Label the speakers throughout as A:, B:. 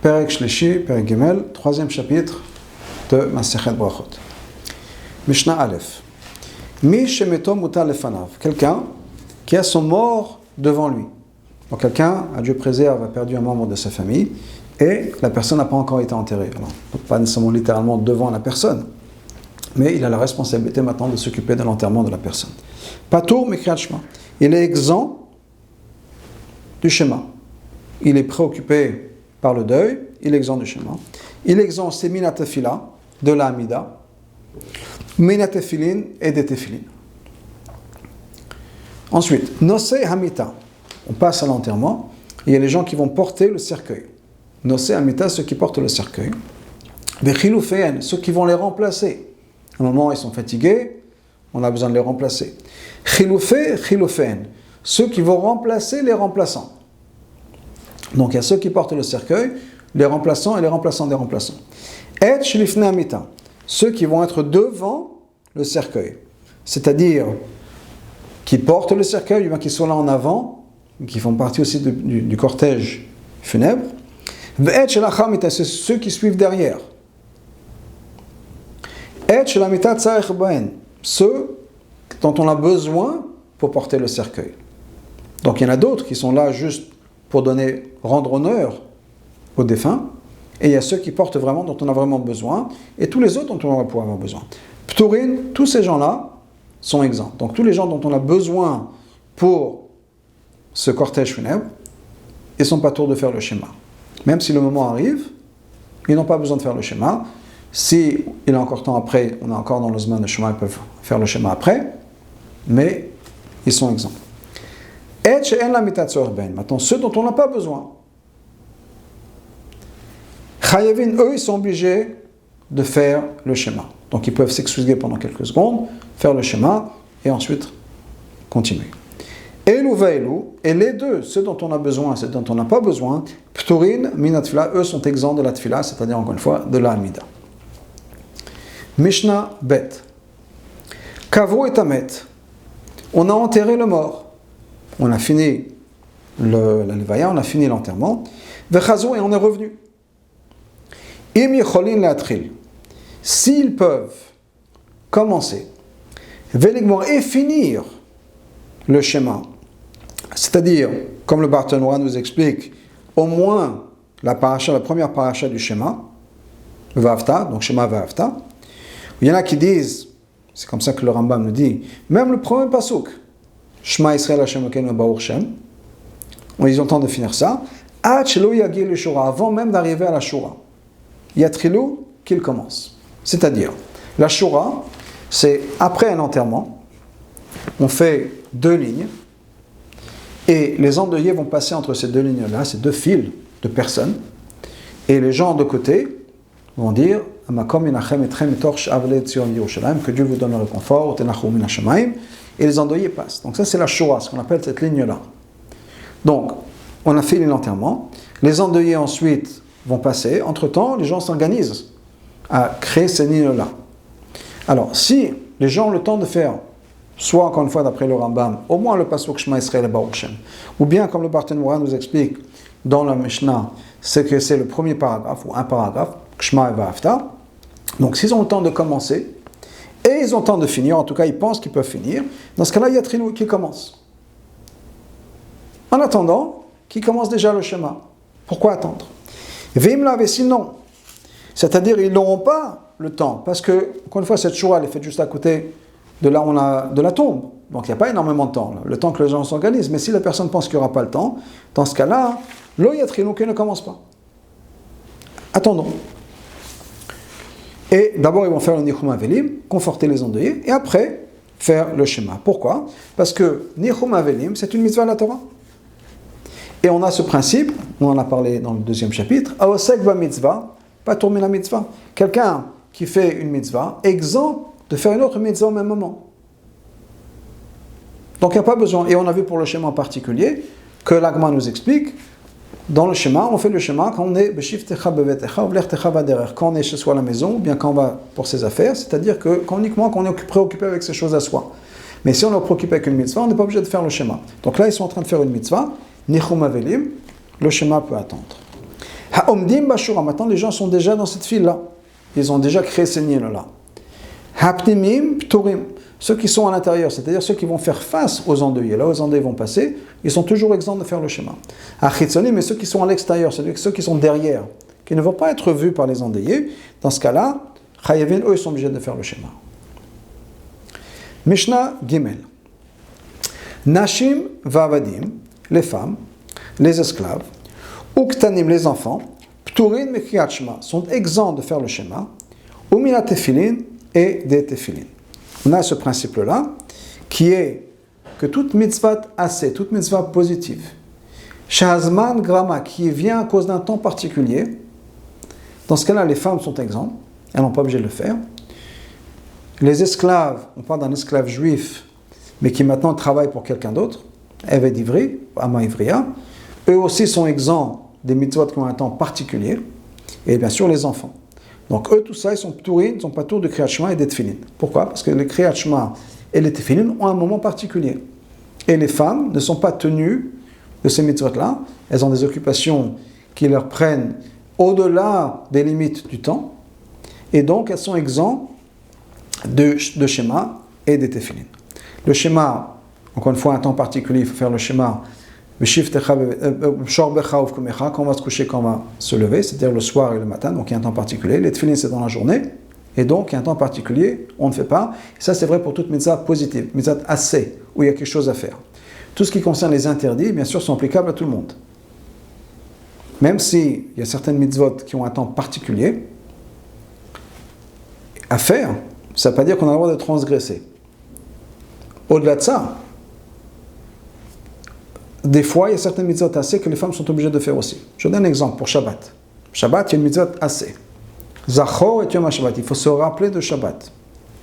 A: Perek Shlishi, Perek Gimel, troisième chapitre de Masechet Brachot. Mishnah Aleph. Mi shemeto mutar lefanav. Quelqu'un qui a son mort devant lui. Donc quelqu'un, à Dieu préserve, a perdu un membre de sa famille et la personne n'a pas encore été enterrée. Alors, pas nécessairement littéralement devant la personne, mais il a la responsabilité maintenant de s'occuper de l'enterrement de la personne. Patour mikriyat shema. Il est exempt du schéma. Il est préoccupé par le deuil, il est exempt du schéma. Il est exempt, c'est minatefila, de la amida, minatefilin et des tefilin. Ensuite, nosei hamita. On passe à l'enterrement. Il y a les gens qui vont porter le cercueil. Nosei hamita, ceux qui portent le cercueil. Vechilufein, ceux qui vont les remplacer. À un moment, ils sont fatigués, on a besoin de les remplacer. Chilufé, chilufein, ceux qui vont remplacer les remplaçants. Donc il y a ceux qui portent le cercueil, les remplaçants et les remplaçants des remplaçants. Et shlifne amita, ceux qui vont être devant le cercueil, c'est-à-dire qui portent le cercueil, ou bien qui sont là en avant, qui font partie aussi du cortège funèbre. Et shlachamita, c'est ceux qui suivent derrière. Et shlamita tzarech baen, ceux dont on a besoin pour porter le cercueil. Donc il y en a d'autres qui sont là juste pour rendre honneur aux défunts, et il y a ceux qui portent vraiment, dont on a vraiment besoin, et tous les autres dont on va pouvoir avoir besoin. Pturin, tous ces gens-là sont exempts. Donc tous les gens dont on a besoin pour ce cortège funèbre, ils ne sont pas tours de faire le schéma. Même si le moment arrive, ils n'ont pas besoin de faire le schéma. Si il est encore temps après, on est encore dans le zman de schéma, ils peuvent faire le schéma après, mais ils sont exempts. Maintenant, ceux dont on n'a pas besoin, Chayavin, eux, ils sont obligés de faire le schéma. Donc ils peuvent s'excuser pendant quelques secondes, faire le schéma, et ensuite continuer. Elu ve'elu, et les deux, ceux dont on a besoin et ceux dont on n'a pas besoin, Pturin, minatfila, eux sont exempts de la tfila, c'est-à-dire encore une fois de la amida. Mishnah Bet. Kavo et Amet. On a enterré le mort. On a fini la levaya, on a fini l'enterrement. Vechazou, et on est revenu. Im yecholin le'atril. S'ils peuvent commencer, veligmor, et finir le schéma, c'est-à-dire, comme le Barthénois nous explique, au moins la première paracha du schéma, Va'afta, donc schéma Va'afta. Il y en a qui disent, c'est comme ça que le Rambam nous dit, même le premier pasuk, Shema Yisrael Hashem Elokeinu Baruch Shem, ils ont le temps de finir ça, Ad shelo yagi l'shura, avant même d'arriver à la shura. Yatrilou, qu'il commence. C'est-à-dire, la shura, c'est après un enterrement, on fait 2 lignes, et les endeuillés vont passer entre ces 2 lignes-là, ces 2 files de personnes, et les gens de côté vont dire que Dieu vous donne le réconfort, et les endeuillés passent. Donc ça c'est la shura, ce qu'on appelle cette ligne-là. Donc, on a fait l'enterrement, les endeuillés ensuite vont passer, entre-temps, les gens s'organisent à créer ces lignes-là. Alors, si les gens ont le temps de faire, soit encore une fois d'après le Rambam, au moins le pasuk Shema Yisrael Baruch Shem, ou bien comme le Barthénois nous explique dans la Mishnah, c'est que c'est le premier paragraphe, ou un paragraphe, Shema et Va'afta. Donc s'ils ont le temps de commencer, et ils ont le temps de finir, en tout cas ils pensent qu'ils peuvent finir, dans ce cas-là, il y a Trilou qui commence. En attendant, qui commence déjà le schéma. Pourquoi attendre? Veimla, et sinon, c'est-à-dire ils n'auront pas le temps, parce que, encore une fois, cette shura, elle est faite juste à côté de là où on a de la tombe. Donc il n'y a pas énormément de temps, là, le temps que les gens s'organisent. Mais si la personne pense qu'il n'y aura pas le temps, dans ce cas-là, lo yatrinu ne commence pas. Attendons. Et d'abord, ils vont faire le Nichum Avelim, conforter les endeuillés, et après, faire le schéma. Pourquoi? Parce que Nichum Avelim, c'est une mitzvah à la Torah. Et on a ce principe, on en a parlé dans le 2e chapitre, Aosek ba mitzvah, pas tourner la mitzvah. Quelqu'un qui fait une mitzvah, exempt de faire une autre mitzvah au même moment. Donc il n'y a pas besoin, et on a vu pour le schéma en particulier, que l'Agma nous explique, dans le schéma, on fait le schéma quand on est quand on est chez soi à la maison, ou bien quand on va pour ses affaires, c'est-à-dire que uniquement quand on est préoccupé avec ses choses à soi. Mais si on est préoccupé avec une mitzvah, on n'est pas obligé de faire le schéma. Donc là, ils sont en train de faire une mitzvah, Nichum Avelim, le schéma peut attendre. Ha'omdim bashura, maintenant les gens sont déjà dans cette file-là. Ils ont déjà créé ces nids-là. Ha'pnimim pturim, ceux qui sont à l'intérieur, c'est-à-dire ceux qui vont faire face aux endeuillés. Là où les endeuillés vont passer, ils sont toujours exempts de faire le schéma. Ha'chitzonim, mais ceux qui sont à l'extérieur, c'est-à-dire ceux qui sont derrière, qui ne vont pas être vus par les endeuillés, dans ce cas-là, chayavin, eux, ils sont obligés de faire le schéma. Mishnah Gimel. Nashim vavadim, les femmes, les esclaves, uktanim, les enfants, pturin mekriyat shema, sont exempts de faire le schéma, umina tefilin et des tefilin. On a ce principe-là, qui est que toute mitzvah assez, toute mitzvah positive, shahazman grama, qui vient à cause d'un temps particulier, dans ce cas-là, les femmes sont exemptes, elles n'ont pas obligé de le faire. Les esclaves, on parle d'un esclave juif, mais qui maintenant travaille pour quelqu'un d'autre, Eved Ivri, Ama Ivriya, eux aussi sont exempts des mitzvot qui ont un temps particulier, et bien sûr les enfants. Donc eux, tout ça, ils sont p'turin, ils ne sont pas tours de Kriyat Shema et des Tefillin. Pourquoi? Parce que les Kriyat Shema et les Tefillin ont un moment particulier. Et les femmes ne sont pas tenues de ces mitzvot-là, elles ont des occupations qui leur prennent au-delà des limites du temps, et donc elles sont exemptes de schéma et des tefillin. Le schéma, encore une fois, un temps particulier, il faut faire le schéma quand on va se coucher, quand on va se lever, c'est-à-dire le soir et le matin, donc il y a un temps particulier. Les tefillin, c'est dans la journée, et donc il y a un temps particulier, on ne fait pas. Et ça, c'est vrai pour toute mitzvah positive, mitzvah assez, où il y a quelque chose à faire. Tout ce qui concerne les interdits, bien sûr, sont applicables à tout le monde. Même s'il y a certaines mitzvot qui ont un temps particulier à faire, ça ne veut pas dire qu'on a le droit de transgresser. Au-delà de ça, des fois, il y a certaines mitzvot assez que les femmes sont obligées de faire aussi. Je donne un exemple pour Shabbat. Shabbat, il y a une mitzvot assez. Zachor et Yom HaShabbat. Il faut se rappeler de Shabbat.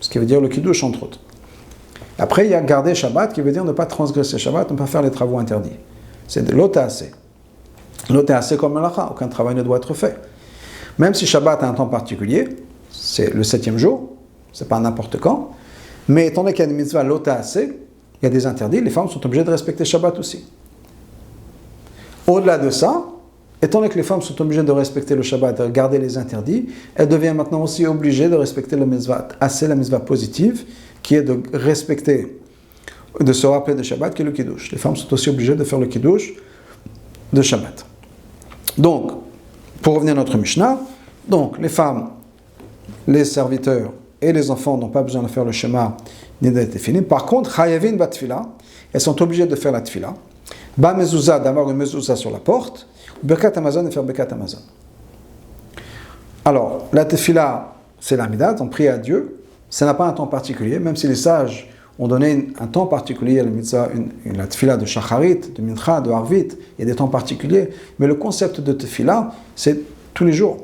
A: Ce qui veut dire le kiddush, entre autres. Après, il y a garder Shabbat, qui veut dire ne pas transgresser Shabbat, ne pas faire les travaux interdits. C'est de l'ota assez. L'ota assez comme malacha. Aucun travail ne doit être fait. Même si Shabbat a un temps particulier, c'est le 7e jour, c'est pas n'importe quand, mais étant donné qu'il y a des mitzvahs l'ota assez, il y a des interdits, les femmes sont obligées de respecter Shabbat aussi. Au-delà de ça, étant donné que les femmes sont obligées de respecter le Shabbat, de garder les interdits, elles deviennent maintenant aussi obligées de respecter le mitzvah assez, la mitzvah positive, qui est de respecter, de se rappeler de Shabbat, qui est le kiddush. Les femmes sont aussi obligées de faire le kiddush de Shabbat. Donc, pour revenir à notre Mishnah, donc les femmes, les serviteurs et les enfants n'ont pas besoin de faire le schéma ni d'être fini. Par contre, chayavin bat tefila, elles sont obligées de faire la tefila. Ba mezouza, d'avoir une mezouza sur la porte. Birkat Hamazon, et faire Birkat Hamazon. Alors, la tefila, c'est l'amidat, on prie à Dieu. Ça n'a pas un temps particulier, même si les sages ont donné un temps particulier à la mitzvah, la tefila de shacharit, de mincha, de harvit, il y a des temps particuliers. Mais le concept de tefila, c'est tous les jours.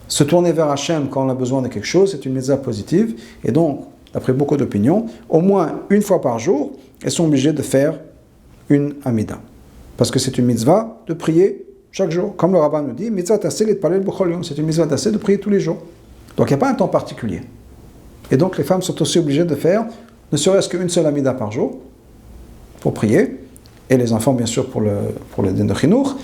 A: Se tourner vers Hachem quand on a besoin de quelque chose, c'est une mitzvah positive. Et donc, d'après beaucoup d'opinions, au moins une fois par jour, elles sont obligées de faire une amida. Parce que c'est une mitzvah de prier chaque jour. Comme le rabbin nous dit, mitzvah tassé et palel b'chol yom, c'est une mitzvah tassé de prier tous les jours. Donc il n'y a pas un temps particulier. Et donc les femmes sont aussi obligées de faire ne serait-ce qu'une seule amida par jour pour prier. Et les enfants, bien sûr, pour le din de chinour.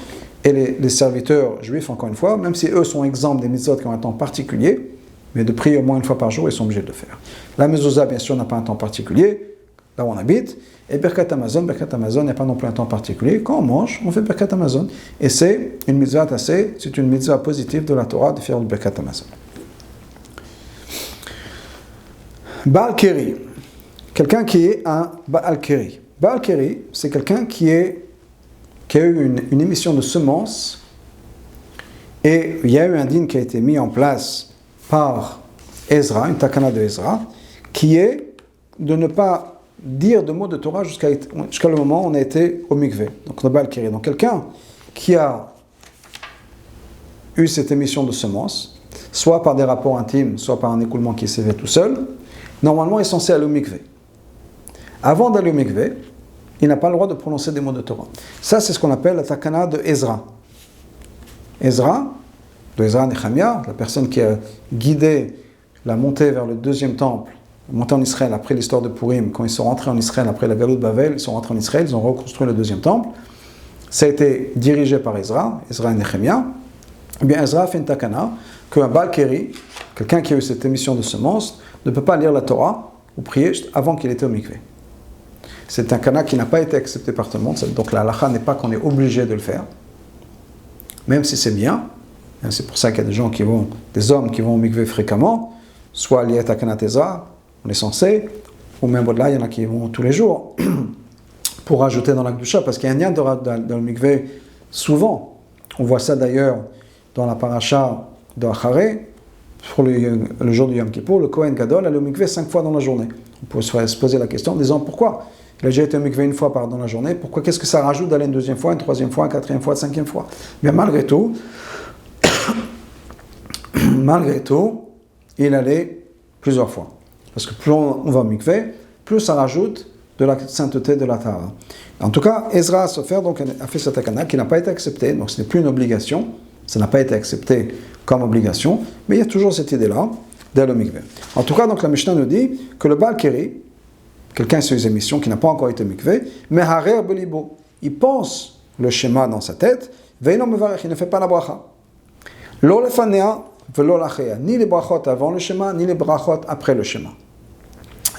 A: Et les serviteurs juifs, encore une fois, même si eux sont exempts des mitzvot qui ont un temps particulier, mais de prier au moins une fois par jour, ils sont obligés de le faire. La mezouza, bien sûr, n'a pas un temps particulier, là où on habite. Et Birkat Hamazon, il n'y a pas non plus un temps particulier. Quand on mange, on fait Birkat Hamazon. Et c'est une mitzvah tassée, c'est une mitzvah positive de la Torah de faire le Birkat Hamazon. Baal Keri, quelqu'un qui est un Baal Keri. Baal Keri, c'est quelqu'un qui a eu une émission de semences, et il y a eu un din qui a été mis en place par Ezra, une takana de Ezra, qui est de ne pas dire de mots de Torah jusqu'à le moment où on a été au mikvé, donc le Baal Keri. Donc quelqu'un qui a eu cette émission de semences, soit par des rapports intimes, soit par un écoulement qui s'est fait tout seul, normalement est censé aller au mikvé. Avant d'aller au mikvé, il n'a pas le droit de prononcer des mots de Torah. Ça, c'est ce qu'on appelle la takana de Ezra. Ezra, de Ezra Nechemia, la personne qui a guidé la montée vers le deuxième temple, la montée en Israël après l'histoire de Purim, quand ils sont rentrés en Israël après la Galout de Bavel, ils sont rentrés en Israël, ils ont reconstruit le deuxième temple. ça a été dirigé par Ezra et Nehemia, eh bien Ezra fait une takana qu'un Baal Keri, quelqu'un qui a eu cette émission de semence, ne peut pas lire la Torah ou prier avant qu'il était au mikvé. C'est un takana qui n'a pas été accepté par tout le monde, donc la halakha n'est pas qu'on est obligé de le faire, même si c'est bien. C'est pour ça qu'il y a des hommes qui vont au mikvé fréquemment, soit liés à takanat Ezra, on est censé, ou même au-delà, il y en a qui vont tous les jours, pour rajouter dans la Kedusha, parce qu'il y a un lien dans le mikvé souvent. On voit ça d'ailleurs dans la paracha de Acharé, pour le jour du Yom Kippour, le Kohen Gadol allait au mikvé 5 fois dans la journée. On peut se poser la question en disant pourquoi. Il a déjà été au mikvé une fois dans la journée, pourquoi, qu'est-ce que ça rajoute d'aller une deuxième fois, une troisième fois, une quatrième fois, une cinquième fois? Bien malgré tout, il allait plusieurs fois. Parce que plus on va au mikvé, plus ça rajoute de la sainteté de la Tahara. En tout cas, Ezra Sofer donc, a fait cette takana qui n'a pas été acceptée, donc ce n'est plus une obligation, ça n'a pas été accepté comme obligation, mais il y a toujours cette idée-là d'aller au mikvé. En tout cas, donc, la Mishnah nous dit que le Baal Keri, quelqu'un sur les émissions qui n'a pas encore été au mikvé, mais harer belibo, il pense le schéma dans sa tête, veino mevarech, il ne fait pas la bracha. Lo lefanea velo lachea, ni les brachot avant le schéma, ni les brachot après le schéma.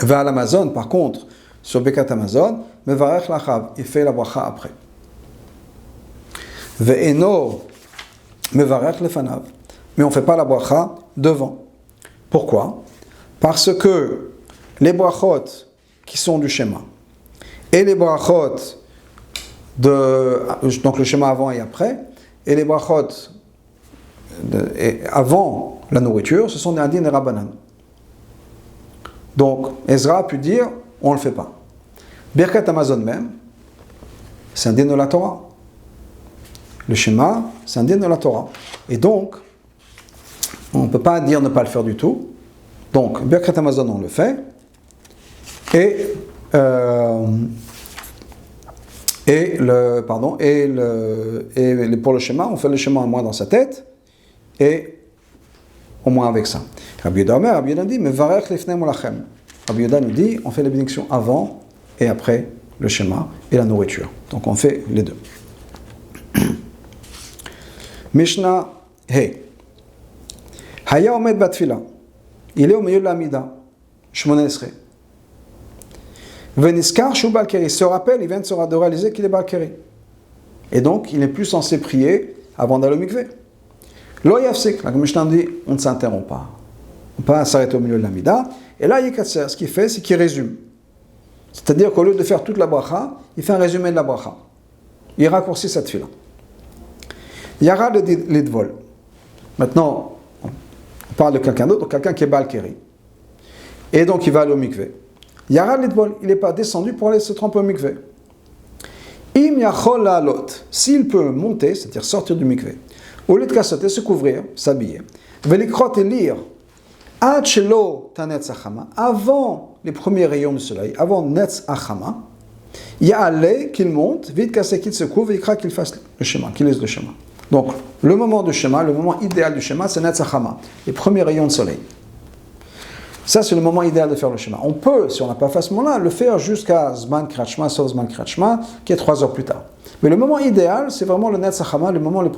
A: Va à l'Amazon, par contre, sur Bekat Amazon, mevarech lachav, il fait la bracha après. Ve'eno mevarech lefanav, mais on ne fait pas la bracha devant. Pourquoi? Parce que les brachot qui sont du schéma et les brachot donc le schéma avant et après, et les brachot avant la nourriture, ce sont des adin et rabbanan. Donc Ezra a pu dire on ne le fait pas. Birkat Amazon même, c'est un din de la Torah. Le schéma, c'est un din de la Torah. Et donc, on ne peut pas dire ne pas le faire du tout. Donc, Birkat Amazon, on le fait. Et pour le schéma, on fait le schéma au moins dans sa tête. Et au moins avec ça. Rabbi Yehuda dit, mais varech lifnei molachem. Rabbi Yehuda nous dit, on fait les bénédictions avant et après le schéma et la nourriture. Donc on fait les deux. Mishnah Hey. Haya omed batfila. Il est au milieu de l'amida. Shmona Esrei. Veniskar shu Baal Keri. Il se rappelle, il vient de réaliser qu'il est Baal Keri. Et donc, il n'est plus censé prier avant d'aller au mikvé. Lo yafsik. La Mishnah dit, on ne s'interrompt pas. On peut pas s'arrêter au milieu de l'amida. Et là, Yekatser, ce qu'il fait, c'est qu'il résume. C'est-à-dire qu'au lieu de faire toute la bracha, il fait un résumé de la bracha. Il raccourcit cette fila. Yara l'idvol. Maintenant, on parle de quelqu'un d'autre, quelqu'un qui est Baal Keri. Et donc, il va aller au mikvé. Yara l'idvol, il n'est pas descendu pour aller se tremper au mikvé. Im yachol la'alot, s'il peut monter, c'est-à-dire sortir du mikvé, au lieu de kassoter, se couvrir, s'habiller, velikrot et lire, ad shelo tanetz achama, avant les premiers rayons du soleil, avant netz achama, ya'ale, qu'il monte, vite cassé qu'il se couvre, il craque qu'il fasse le schéma, qu'il lise le schéma. Donc, le moment du schéma, le moment idéal du schéma, c'est netz achama, les premiers rayons de soleil. Ça, c'est le moment idéal de faire le schéma. On peut, si on n'a pas fait à ce moment-là, le faire jusqu'à Zman Krachma, sauf Zman Krachma, qui est 3 heures plus tard. Mais le moment idéal, c'est vraiment le Netz Hachama, le moment, les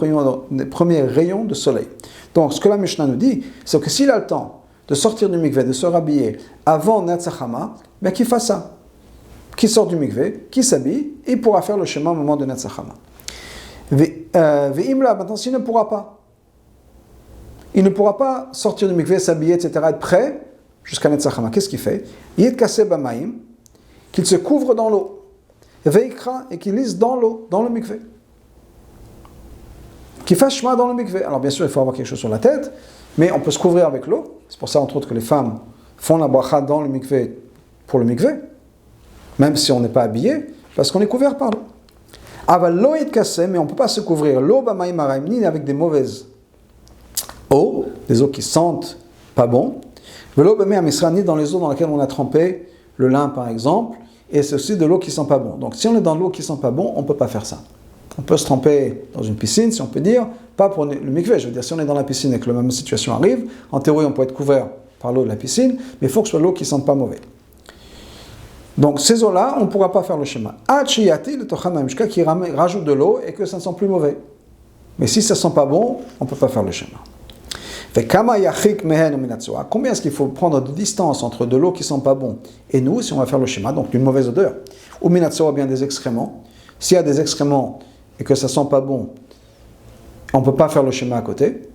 A: premiers rayons de soleil. Donc, ce que la Mishnah nous dit, c'est que s'il a le temps de sortir du mikvé, de se rhabiller avant Netz Hachama, ben qu'il fasse ça. Qu'il sorte du mikvé, qu'il s'habille, et il pourra faire le schéma au moment de Netz Hachama. Ve'imla, maintenant, s'il ne pourra pas, il ne pourra pas sortir du mikvé, s'habiller, etc., être prêt, jusqu'à Netz Hachama, qu'est-ce qu'il fait? Yid Kaseh Bamaim, qu'il se couvre dans l'eau. Veikra, et qu'il lise dans l'eau, dans le mikvé. Qu'il fasse shema dans le mikvé. Alors bien sûr, il faut avoir quelque chose sur la tête, mais on peut se couvrir avec l'eau. C'est pour ça, entre autres, que les femmes font la bracha dans le mikvé pour le mikvé, même si on n'est pas habillé, parce qu'on est couvert par l'eau. Aval lo Yid Kaseh, mais on ne peut pas se couvrir l'eau Bamaim Araim, ni avec des mauvaises eaux, des eaux qui sentent pas bon. Ni dans les eaux dans lesquelles on a trempé le lin par exemple, et c'est aussi de l'eau qui sent pas bon. Donc si on est dans l'eau qui sent pas bon, on ne peut pas faire ça. On peut se tremper dans une piscine, si on peut dire, pas pour le mikvé, je veux dire, si on est dans la piscine et que la même situation arrive, en théorie on peut être couvert par l'eau de la piscine, mais il faut que ce soit l'eau qui ne sente pas mauvais. Donc ces eaux-là, on ne pourra pas faire le schéma. Achiyati, le tocham jusqu'à qui rajoute de l'eau et que ça ne sent plus mauvais. Mais si ça ne sent pas bon, on ne peut pas faire le schéma. Combien est-ce qu'il faut prendre de distance entre de l'eau qui ne sent pas bon et nous, si on va faire le schéma, donc une mauvaise odeur, ou minatsoa, bien des excréments. S'il y a des excréments et que ça ne sent pas bon, on ne peut pas faire le schéma à côté.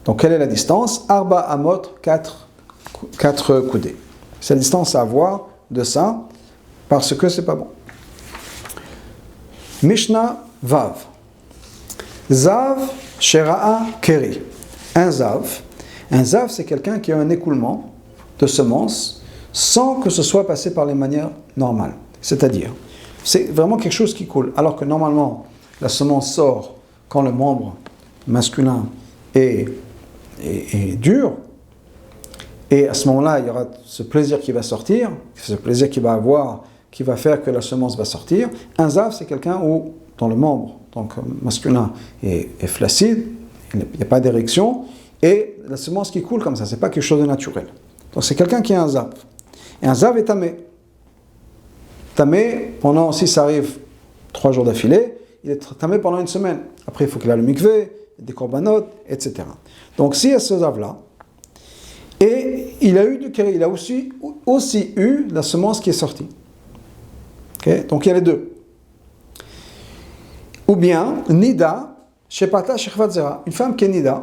A: Donc quelle est la distance? Arba amot, 4 coudées. C'est la distance à avoir de ça, parce que c'est pas bon. Mishnah Vav. Zav Shera'a Keri. Un zav, c'est quelqu'un qui a un écoulement de semences sans que ce soit passé par les manières normales. C'est-à-dire, c'est vraiment quelque chose qui coule. Alors que normalement, la semence sort quand le membre masculin est dur. Et à ce moment-là, il y aura ce plaisir qui va sortir, ce plaisir qu'il va avoir, qui va faire que la semence va sortir. Un zav, c'est quelqu'un dont le membre donc masculin est flaccide, il n'y a pas d'érection, et la semence qui coule comme ça, c'est pas quelque chose de naturel. Donc c'est quelqu'un qui a un zav. Et un zav est tamé. Tamé, pendant, si ça arrive 3 jours d'affilée, il est tamé pendant une semaine. Après, il faut qu'il ait le mikvé, des korbanot, etc. Donc s'il y a ce zav-là, et il a eu du kéri, il a aussi eu la semence qui est sortie. Okay? Donc il y a les deux. Ou bien, Nida, Shepata Shechvat Zera, une femme qui est Nida,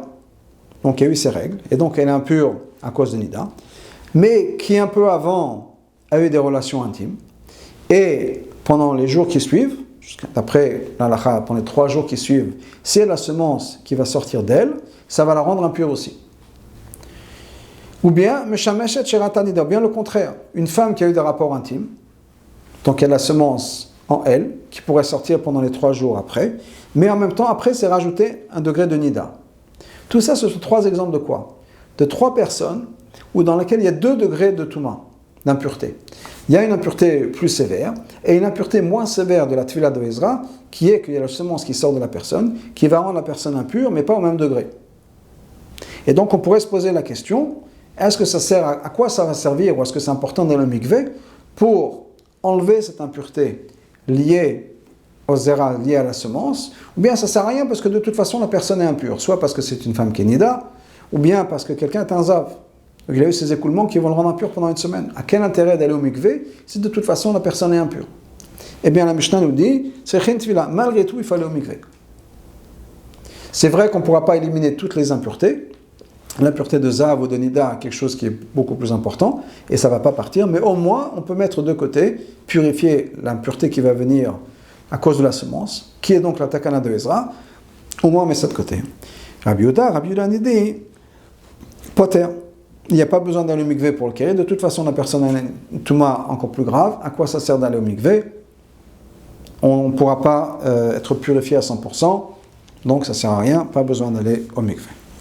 A: donc qui a eu ses règles, et donc elle est impure à cause de Nida, mais qui un peu avant a eu des relations intimes, et pendant les jours qui suivent, d'après l'halakha, pendant les 3 jours qui suivent, si elle a la semence qui va sortir d'elle, ça va la rendre impure aussi. Ou bien, Meshameshet Sherata Nida, ou bien le contraire, une femme qui a eu des rapports intimes, donc elle a la semence en elle, qui pourrait sortir pendant les 3 jours après, mais en même temps, après, c'est rajouter un degré de Nida. Tout ça, ce sont 3 exemples de quoi? De 3 personnes dans lesquelles il y a 2 degrés de Touma, d'impureté. Il y a une impureté plus sévère, et une impureté moins sévère de la Tvila de Ezra, qui est qu'il y a la semence qui sort de la personne, qui va rendre la personne impure, mais pas au même degré. Et donc, on pourrait se poser la question, est-ce que ça sert à quoi ça va servir, ou est-ce que c'est important dans le mikvé, pour enlever cette impureté liée au zera, liée à la semence, ou bien ça ne sert à rien parce que de toute façon la personne est impure, soit parce que c'est une femme qui est nida, ou bien parce que quelqu'un est un zav. Donc il a eu ces écoulements qui vont le rendre impur pendant une semaine. À quel intérêt d'aller au mikvé si de toute façon la personne est impure? Eh bien la Mishnah nous dit, c'est chin tvila, malgré tout il faut aller au mikvé. C'est vrai qu'on ne pourra pas éliminer toutes les impuretés, l'impureté de zav ou de nida, quelque chose qui est beaucoup plus important, et ça ne va pas partir, mais au moins on peut mettre de côté, purifier l'impureté qui va venir à cause de la semence, qui est donc la takana de Ezra, au moins on met ça de côté. Rabbi Yehuda dit, poter, il n'y a pas besoin d'aller au mikvé pour le kéri, de toute façon la personne a une touma encore plus grave, à quoi ça sert d'aller au mikvé? On ne pourra pas être purifié à 100%, donc ça ne sert à rien, pas besoin d'aller au mikvé.